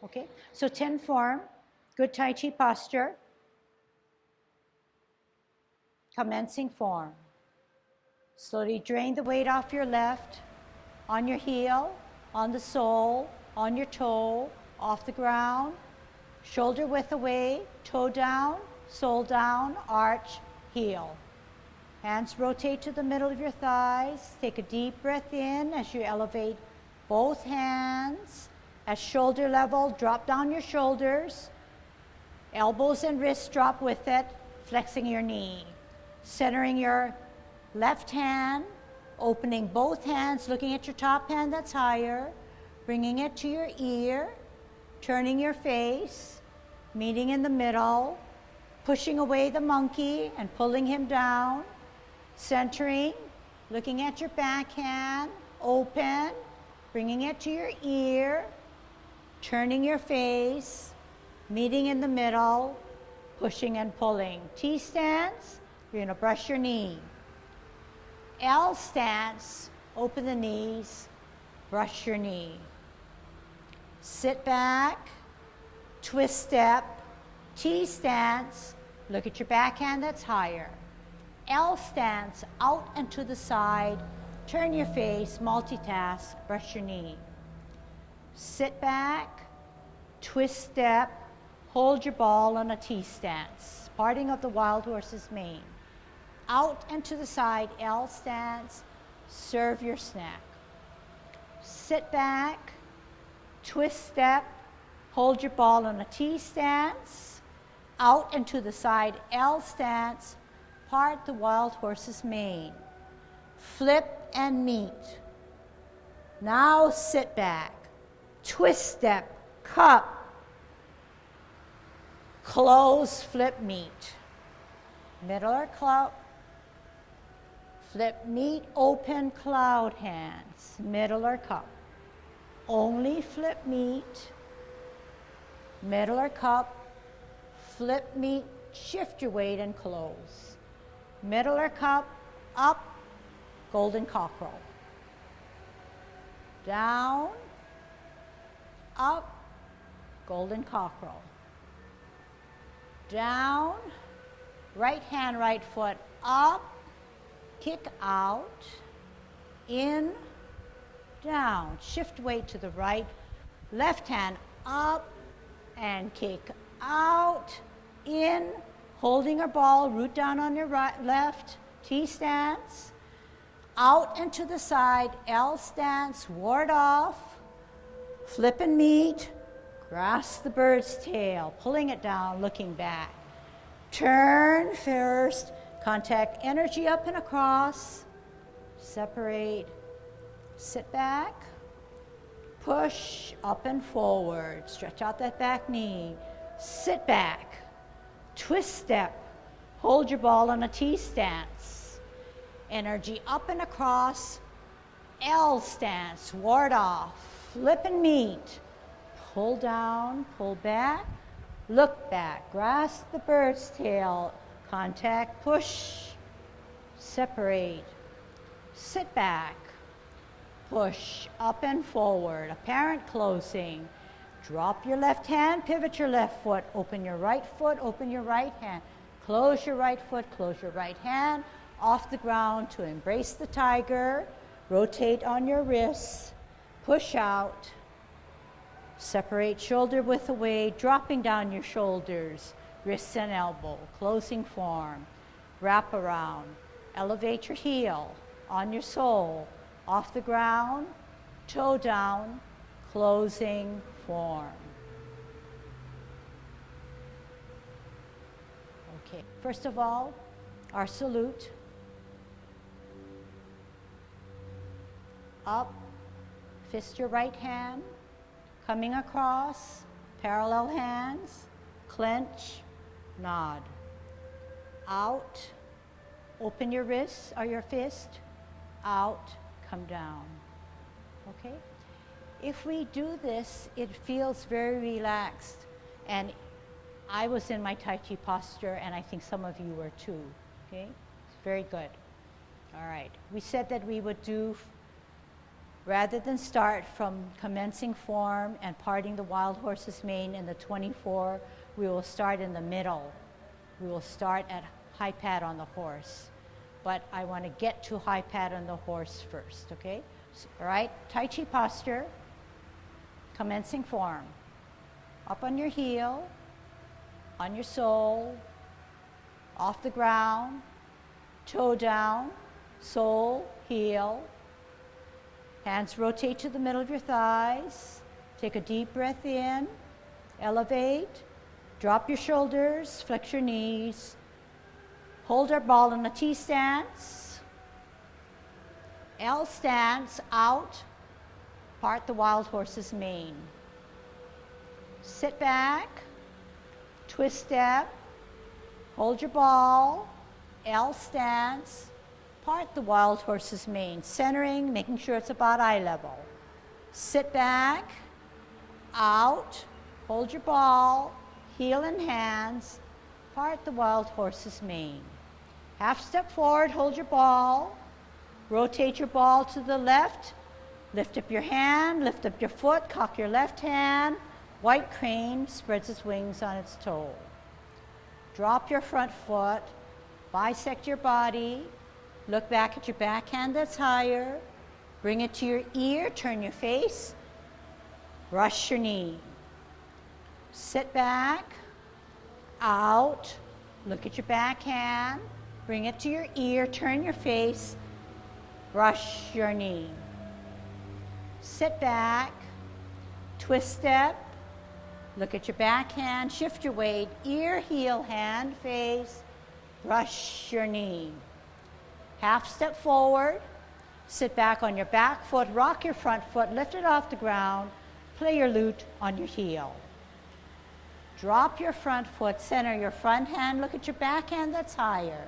Okay, so 10 form, good Tai Chi posture, commencing form. Slowly drain the weight off your left, on your heel, on the sole, on your toe, off the ground, shoulder width away, toe down, sole down, arch, heel. Hands rotate to the middle of your thighs. Take a deep breath in as you elevate both hands at shoulder level. Drop down your shoulders. Elbows and wrists drop with it, flexing your knee. Centering your left hand, opening both hands, looking at your top hand that's higher, bringing it to your ear, turning your face, meeting in the middle, pushing away the monkey and pulling him down, centering, looking at your backhand, open, bringing it to your ear, turning your face, meeting in the middle, pushing and pulling. T stance, you're gonna brush your knee. L stance, open the knees, brush your knee. Sit back, twist step, T stance, look at your backhand that's higher. L stance, out and to the side, turn your face, multitask, brush your knee. Sit back, twist step, hold your ball on a T stance, parting of the wild horse's mane. Out and to the side, L stance, serve your snack. Sit back, twist step, hold your ball on a T stance, out and to the side, L stance, part the wild horse's mane. Flip and meet. Now sit back, twist step, cup, close, flip, meet. Middle or cup, flip, meet, open, cloud hands, middle or cup. Only flip, meet, middle or cup, flip, meet, shift your weight and close. Middle or cup, up, golden cockerel. Down, up, golden cockerel. Down, right hand, right foot, up, kick out, in, down. Shift weight to the right, left hand up, and kick out, in, holding our ball, root down on your right, left, T stance, out and to the side, L stance, ward off, flip and meet, grasp the bird's tail, pulling it down, looking back. Turn first, contact energy up and across, separate, sit back, push up and forward, stretch out that back knee, sit back, twist step, hold your ball on a T stance, energy up and across, L stance, ward off, flip and meet, pull down, pull back, look back, grasp the bird's tail, contact, push, separate, sit back, push up and forward, apparent closing. Drop your left hand, pivot your left foot, open your right foot, open your right hand. Close your right foot, close your right hand, off the ground to embrace the tiger. Rotate on your wrists, push out, separate shoulder width away, dropping down your shoulders, wrists and elbow, closing form. Wrap around, elevate your heel on your sole, off the ground, toe down, closing form. Okay, first of all, our salute. Up, fist your right hand, coming across, parallel hands, clench, nod. Out, open your wrists or your fist, out, come down. Okay? If we do this, it feels very relaxed. And I was in my Tai Chi posture, and I think some of you were too. Okay? It's very good. All right. We said that we would do Rather than start from commencing form and parting the wild horse's mane in the 24, we will start in the middle. We will start at high pad on the horse. But I want to get to high pad on the horse first, okay? So, all right, Tai Chi posture, commencing form. Up on your heel, on your sole, off the ground, toe down, sole, heel. Hands rotate to the middle of your thighs. Take a deep breath in, elevate, drop your shoulders, flex your knees. Hold our ball in a T stance. L stance, out, part the wild horse's mane. Sit back, twist step, hold your ball, L stance, part the wild horse's mane, centering, making sure it's about eye level. Sit back, out, hold your ball, heel and hands, part the wild horse's mane. Half step forward, hold your ball, rotate your ball to the left, lift up your hand, lift up your foot, cock your left hand, white crane spreads its wings on its toe. Drop your front foot, bisect your body, look back at your backhand that's higher, bring it to your ear, turn your face, brush your knee. Sit back, out, look at your backhand, bring it to your ear, turn your face, brush your knee. Sit back, twist step, look at your backhand, shift your weight, ear, heel, hand, face, brush your knee. Half step forward, sit back on your back foot, rock your front foot, lift it off the ground, play your lute on your heel. Drop your front foot, center your front hand, look at your backhand that's higher.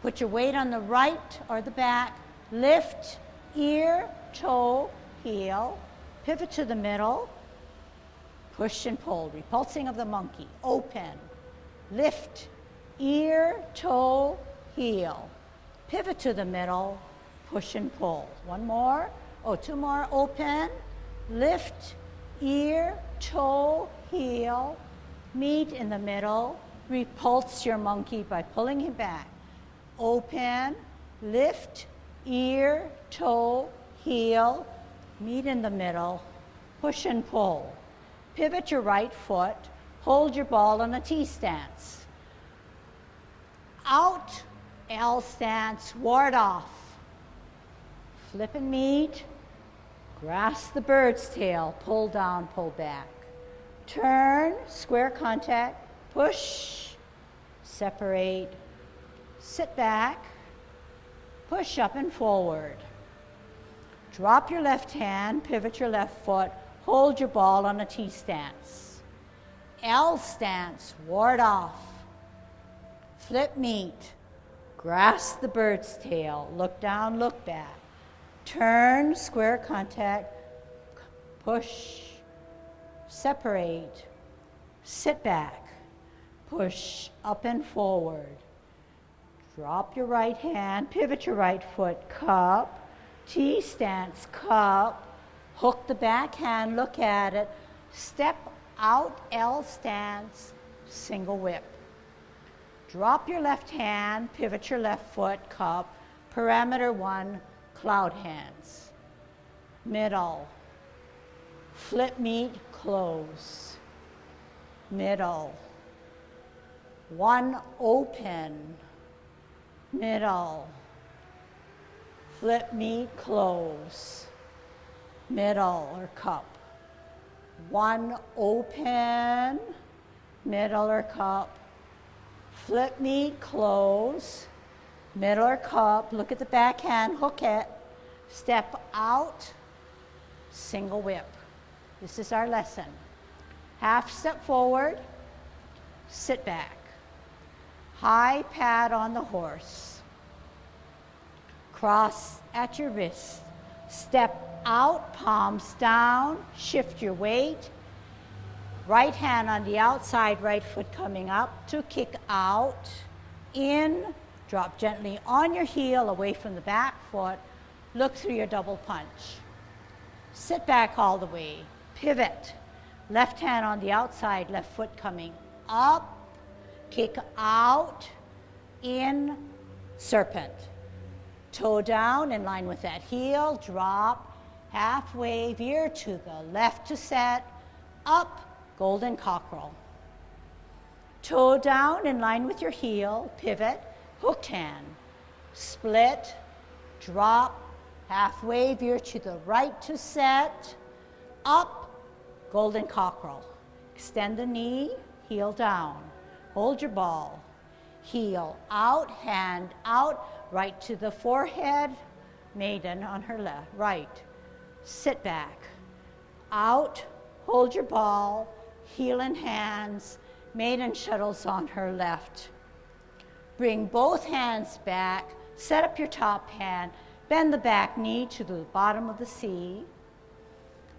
Put your weight on the right or the back, lift, ear, toe, heel, pivot to the middle, push and pull, repulsing of the monkey, open, lift, ear, toe, heel, pivot to the middle, push and pull. One more, two more, open, lift, ear, toe, heel, meet in the middle, repulse your monkey by pulling him back. Open, lift, ear, toe, heel, meet in the middle, push and pull. Pivot your right foot, hold your ball in a T stance. Out, L stance, ward off. Flip and meet, grasp the bird's tail, pull down, pull back. Turn, square contact, push, separate, sit back, push up and forward. Drop your left hand, pivot your left foot, hold your ball on a T stance. L stance, ward off. Flip meet, grasp the bird's tail, look down, look back. Turn, square contact, push, separate, sit back, push up and forward. Drop your right hand, pivot your right foot, cup, T stance, cup, hook the back hand, look at it, step out, L stance, single whip. Drop your left hand, pivot your left foot, cup, parameter 1, cloud hands. Middle, flip meet, close. Middle, 1 open, middle, flip meet, close, middle or cup. 1 open, middle or cup, flip meet, close, middle or cup, look at the back hand, hook it, step out, single whip. This is our lesson. Half step forward, sit back. High pad on the horse. Cross at your wrist. Step out, palms down, shift your weight. Right hand on the outside, right foot coming up to kick out. In, drop gently on your heel away from the back foot. Look through your double punch. Sit back all the way. Pivot. Left hand on the outside, left foot coming up. Kick out, in, serpent. Toe down in line with that heel, drop, halfway, veer to the left to set, up, golden cockerel. Toe down in line with your heel, pivot, hooked hand. Split, drop, halfway, veer to the right to set, up, golden cockerel. Extend the knee, heel down. Hold your ball. Heel out, hand out, right to the forehead, maiden on her left, right. Sit back. Out, hold your ball, heel and hands, maiden shuttles on her left. Bring both hands back, set up your top hand, bend the back knee to the bottom of the C.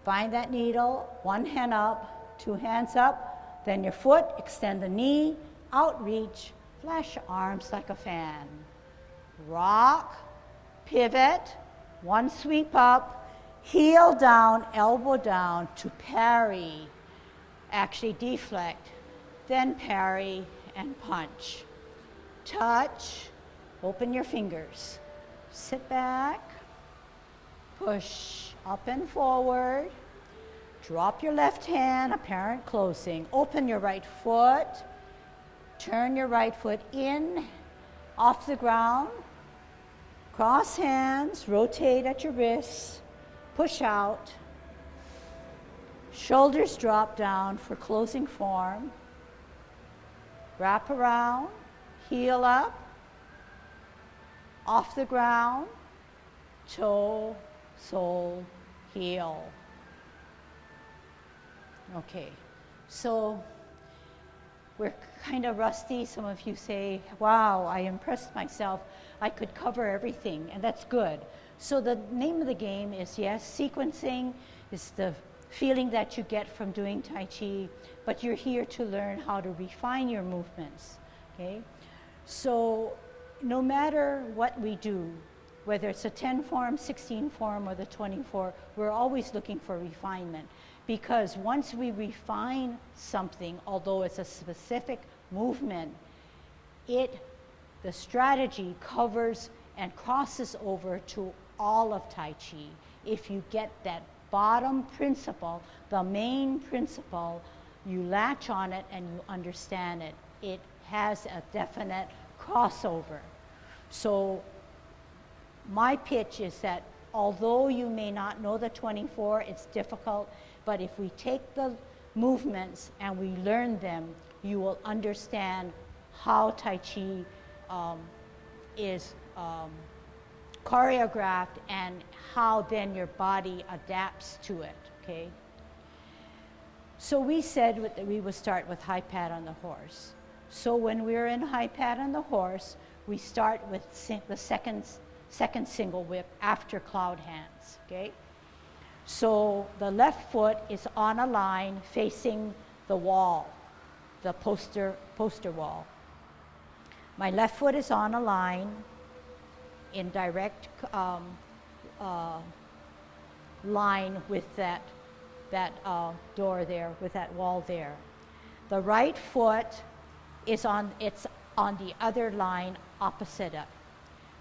Find that needle, one hand up, two hands up, then your foot, extend the knee, outreach, flash arms like a fan. Rock, pivot, one sweep up, heel down, elbow down to parry. Actually deflect, then parry and punch. Touch, open your fingers. Sit back, push up and forward. Drop your left hand, apparent closing. Open your right foot. Turn your right foot in, off the ground. Cross hands, rotate at your wrists. Push out. Shoulders drop down for closing form. Wrap around, heel up, off the ground, toe, sole, heel. Okay, so we're kind of rusty. Some of you say, wow, I impressed myself. I could cover everything, and that's good. So the name of the game is, yes, sequencing is the feeling that you get from doing Tai Chi, but you're here to learn how to refine your movements, okay? So no matter what we do, whether it's a 10 form, 16 form, or the 24, we're always looking for refinement. Because once we refine something, although it's a specific movement, the strategy covers and crosses over to all of Tai Chi. If you get that bottom principle, the main principle, you latch on it and you understand it. It has a definite crossover. So my pitch is that although you may not know the 24, it's difficult, but if we take the movements and we learn them, you will understand how Tai Chi is choreographed and how then your body adapts to it, okay? So we said that we would start with high pat on the horse. So when we're in high pat on the horse, we start with the second single whip after cloud hands, okay? So the left foot is on a line facing the wall, the poster wall. My left foot is on a line in direct line with that door there, with that wall there. The right foot is on the other line opposite it.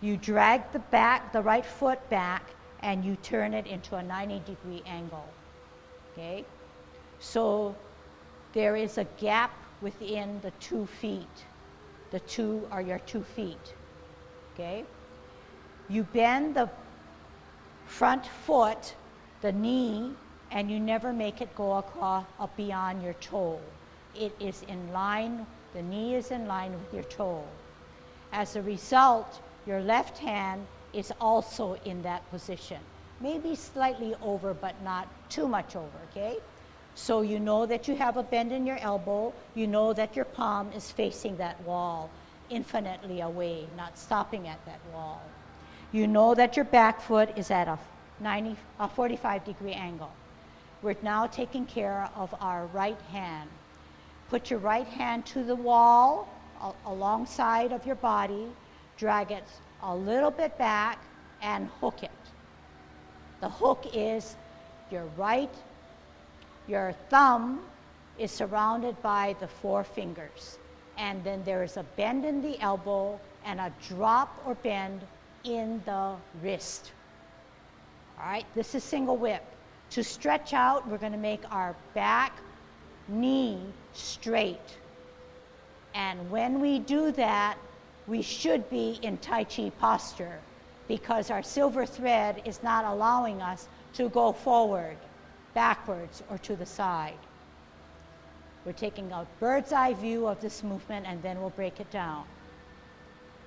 You drag the right foot back and you turn it into a 90-degree angle, okay? So there is a gap within the 2 feet. The 2 are your 2 feet, okay? You bend the front foot, the knee, and you never make it go across up beyond your toe. It is in line, the knee is in line with your toe. As a result, your left hand is also in that position. Maybe slightly over, but not too much over, okay? So you know that you have a bend in your elbow. You know that your palm is facing that wall, infinitely away, not stopping at that wall. You know that your back foot is at a 45-degree angle. We're now taking care of our right hand. Put your right hand to the wall alongside of your body, drag it a little bit back, and hook it. The hook is Your thumb is surrounded by the 4 fingers. And then there is a bend in the elbow and a drop or bend in the wrist. All right, this is single whip. To stretch out, we're going to make our back knee straight. And when we do that, we should be in Tai Chi posture because our silver thread is not allowing us to go forward, backwards, or to the side. We're taking a bird's eye view of this movement and then we'll break it down.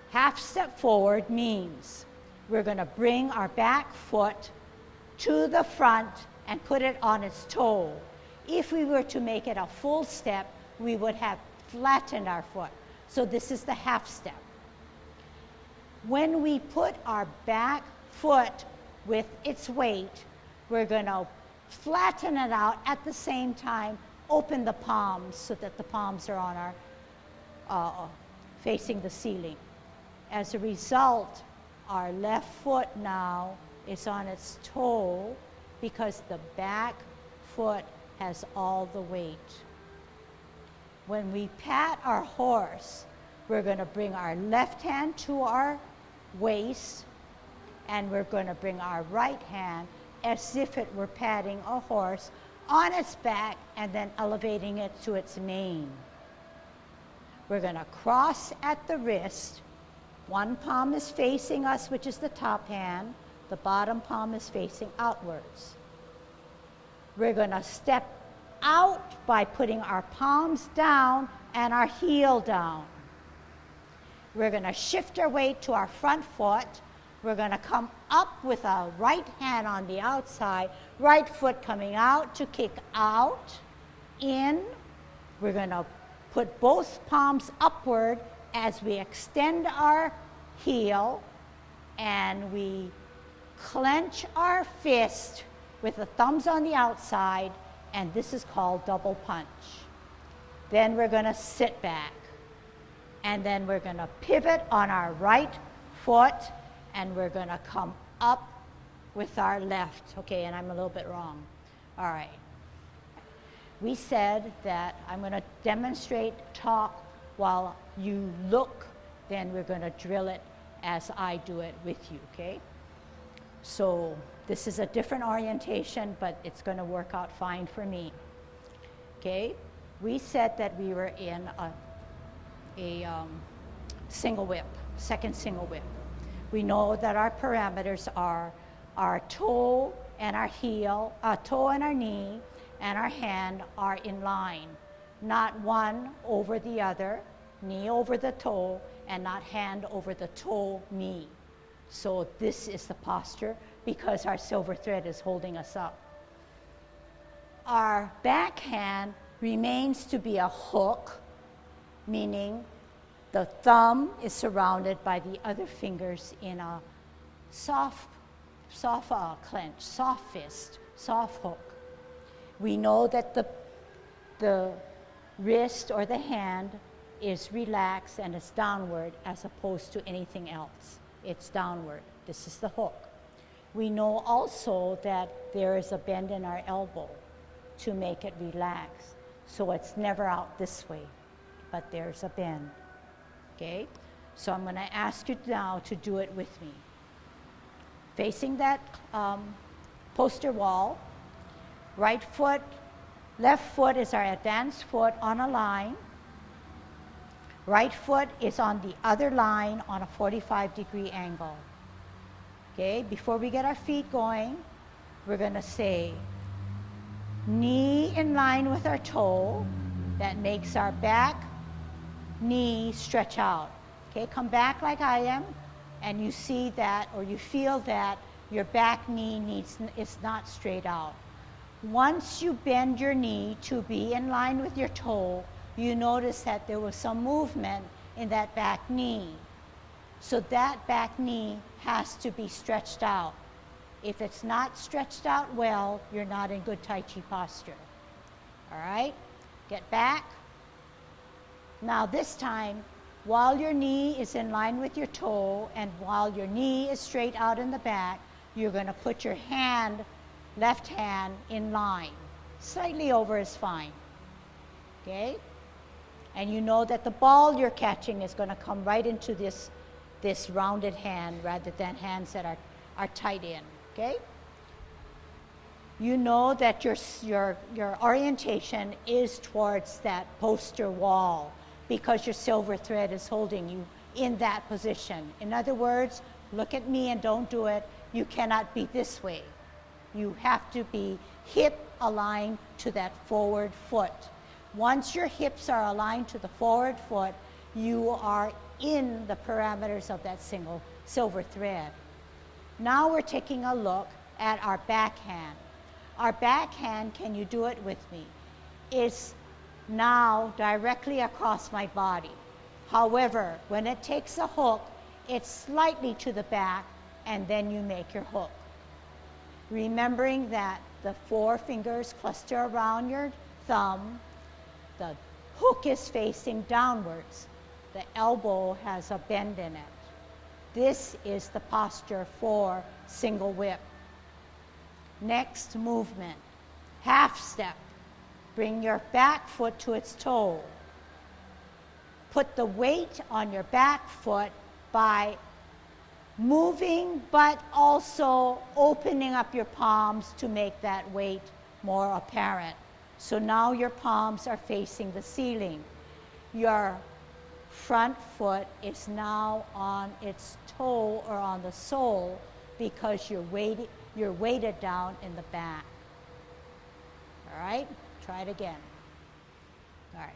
Half step forward means we're going to bring our back foot to the front and put it on its toe. If we were to make it a full step, we would have flattened our foot. So this is the half step. When we put our back foot with its weight, we're going to flatten it out at the same time, open the palms so that the palms are on our facing the ceiling. As a result, our left foot now is on its toe because the back foot has all the weight. When we pat our horse, we're going to bring our left hand to our waist and we're going to bring our right hand as if it were patting a horse on its back and then elevating it to its mane. We're going to cross at the wrist. One palm is facing us, which is the top hand. The bottom palm is facing outwards. We're going to step out by putting our palms down and our heel down. We're going to shift our weight to our front foot. We're going to come up with our right hand on the outside, right foot coming out to kick out, in. We're going to put both palms upward as we extend our heel and we clench our fist with the thumbs on the outside, and this is called double punch. Then we're going to sit back, and then we're going to pivot on our right foot, and we're going to come up with our left. Okay, and I'm a little bit wrong. All right. We said that I'm going to demonstrate talk while you look, then we're going to drill it as I do it with you, okay? So this is a different orientation, but it's going to work out fine for me. Okay? We said that we were in a single whip, second single whip. We know that our parameters are our toe and our heel, our toe and our knee, and our hand are in line. Not one over the other, knee over the toe, and not hand over the toe, knee. So this is the posture because our silver thread is holding us up. Our back hand remains to be a hook, meaning the thumb is surrounded by the other fingers in a soft clench, soft fist, soft hook. We know that the wrist or the hand is relaxed and it's downward as opposed to anything else. It's downward. This is the hook. We know also that there is a bend in our elbow to make it relax. So it's never out this way, but there's a bend. Okay? So I'm going to ask you now to do it with me. Facing that poster wall, right foot, left foot is our advanced foot on a line. Right foot is on the other line on a 45-degree angle. Okay, before we get our feet going, we're going to say knee in line with our toe. That makes our back knee stretch out. Okay, come back like I am, and you see that or you feel that your back knee is not straight out. Once you bend your knee to be in line with your toe, you notice that there was some movement in that back knee. So that back knee has to be stretched out. If it's not stretched out well, you're not in good Tai Chi posture. All right? Get back. Now this time, while your knee is in line with your toe and while your knee is straight out in the back, you're going to put your hand left hand in line. Slightly over is fine. Okay? And you know that the ball you're catching is going to come right into this rounded hand rather than hands that are tight in. Okay? You know that your orientation is towards that poster wall because your silver thread is holding you in that position. In other words, look at me and don't do it. You cannot be this way. You have to be hip aligned to that forward foot. Once your hips are aligned to the forward foot, you are in the parameters of that single silver thread. Now we're taking a look at our backhand. Our backhand, can you do it with me, is now directly across my body. However, when it takes a hook, it's slightly to the back, and then you make your hook. Remembering that the 4 fingers cluster around your thumb, the hook is facing downwards. The elbow has a bend in it. This is the posture for single whip. Next movement, half step. Bring your back foot to its toe. Put the weight on your back foot by moving, but also opening up your palms to make that weight more apparent. So now your palms are facing the ceiling. Your front foot is now on its toe or on the sole because you're weighted down in the back. All right, try it again. All right.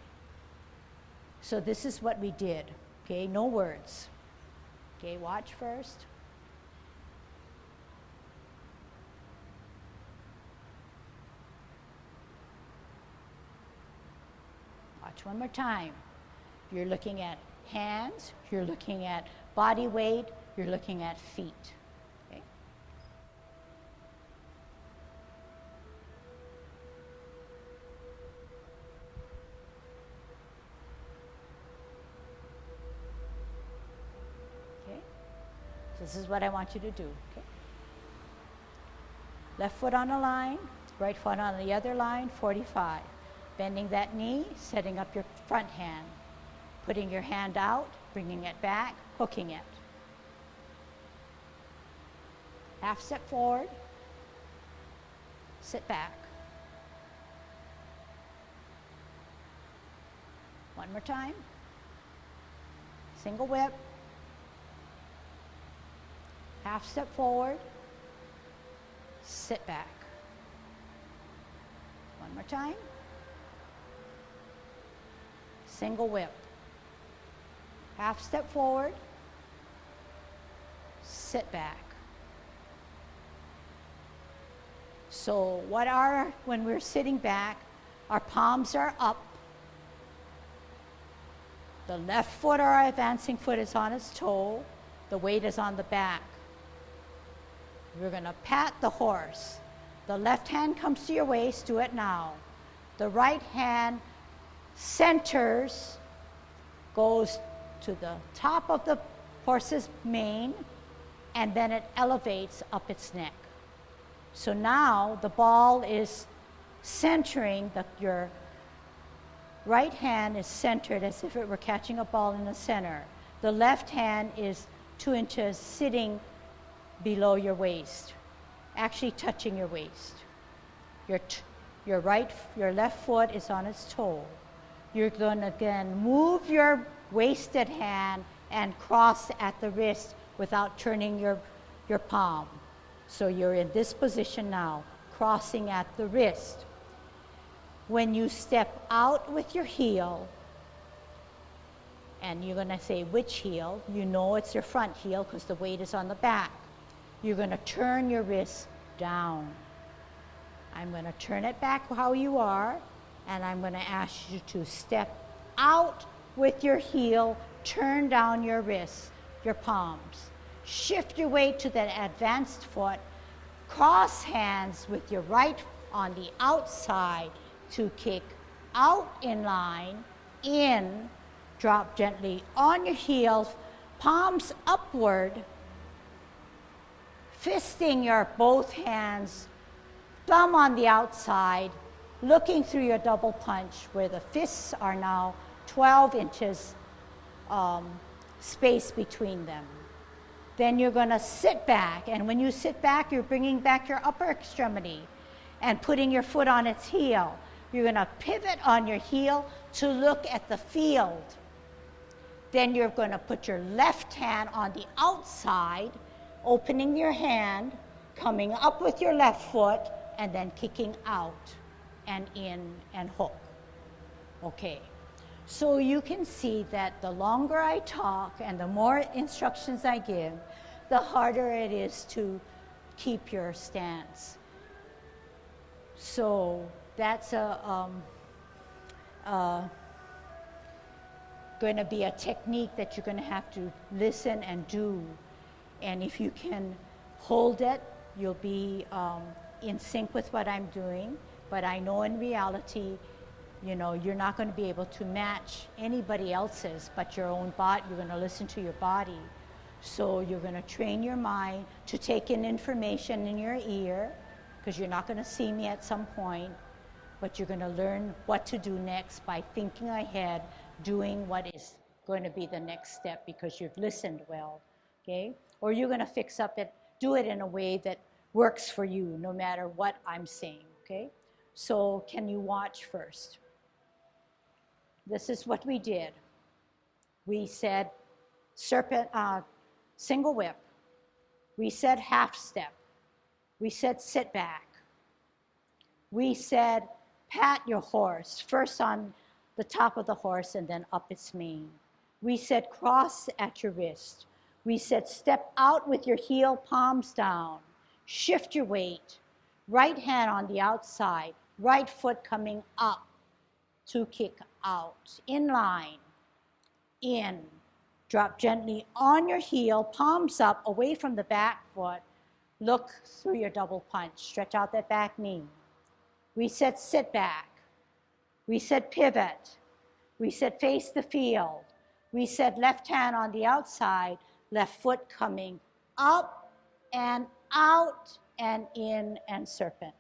So this is what we did, okay? No words. Okay, watch first. Watch one more time. You're looking at hands, you're looking at body weight, you're looking at feet. Okay? Okay? So this is what I want you to do. Okay? Left foot on a line, right foot on the other line, 45. Bending that knee, setting up your front hand. Putting your hand out, bringing it back, hooking it. Half step forward, sit back. One more time. Single whip. Half step forward, sit back. One more time. Single whip. Half step forward, sit back. So when we're sitting back, our palms are up. The left foot or our advancing foot is on its toe. The weight is on the back. We're going to pat the horse. The left hand comes to your waist, do it now. The right hand centers, goes to the top of the horse's mane, and then it elevates up its neck. So now the ball is centering, your right hand is centered as if it were catching a ball in the center. The left hand is 2 inches sitting below your waist, actually touching your waist. Your left foot is on its toe. You're going to again move your wasted hand and cross at the wrist without turning your palm. So you're in this position now, crossing at the wrist. When you step out with your heel, and you're going to say which heel, you know it's your front heel because the weight is on the back. You're going to turn your wrist down. I'm going to turn it back how you are, and I'm going to ask you to step out with your heel, turn down your wrists, your palms. Shift your weight to that advanced foot. Cross hands with your right on the outside to kick out in line, in, drop gently on your heels, palms upward, fisting your both hands thumb on the outside, looking through your double punch where the fists are now 12 inches space between them. Then you're going to sit back, and when you sit back, you're bringing back your upper extremity and putting your foot on its heel. You're going to pivot on your heel to look at the field. Then you're going to put your left hand on the outside, opening your hand, coming up with your left foot, and then kicking out and in and hook. Okay. So you can see that the longer I talk and the more instructions I give, the harder it is to keep your stance. So that's going to be a technique that you're going to have to listen and do. And if you can hold it, you'll be in sync with what I'm doing. But I know in reality, you know, you're not going to be able to match anybody else's but your own body. You're going to listen to your body. So you're going to train your mind to take in information in your ear, because you're not going to see me at some point, but you're going to learn what to do next by thinking ahead, doing what is going to be the next step because you've listened well, okay? Or you're going to fix up it, do it in a way that works for you no matter what I'm saying, okay? So can you watch first? This is what we did. We said serpent, single whip. We said half step. We said sit back. We said pat your horse, first on the top of the horse and then up its mane. We said cross at your wrist. We said step out with your heel palms down. Shift your weight. Right hand on the outside. Right foot coming up to kick out. In line. In. Drop gently on your heel, palms up, away from the back foot. Look through your double punch. Stretch out that back knee. We said sit back. We said pivot. We said face the field. We said left hand on the outside, left foot coming up and out and in and serpent.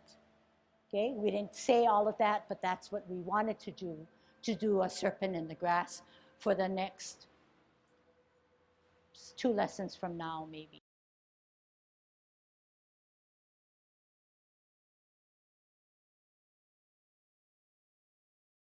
Okay, we didn't say all of that, but that's what we wanted to do a serpent in the grass for the next 2 lessons from now, maybe.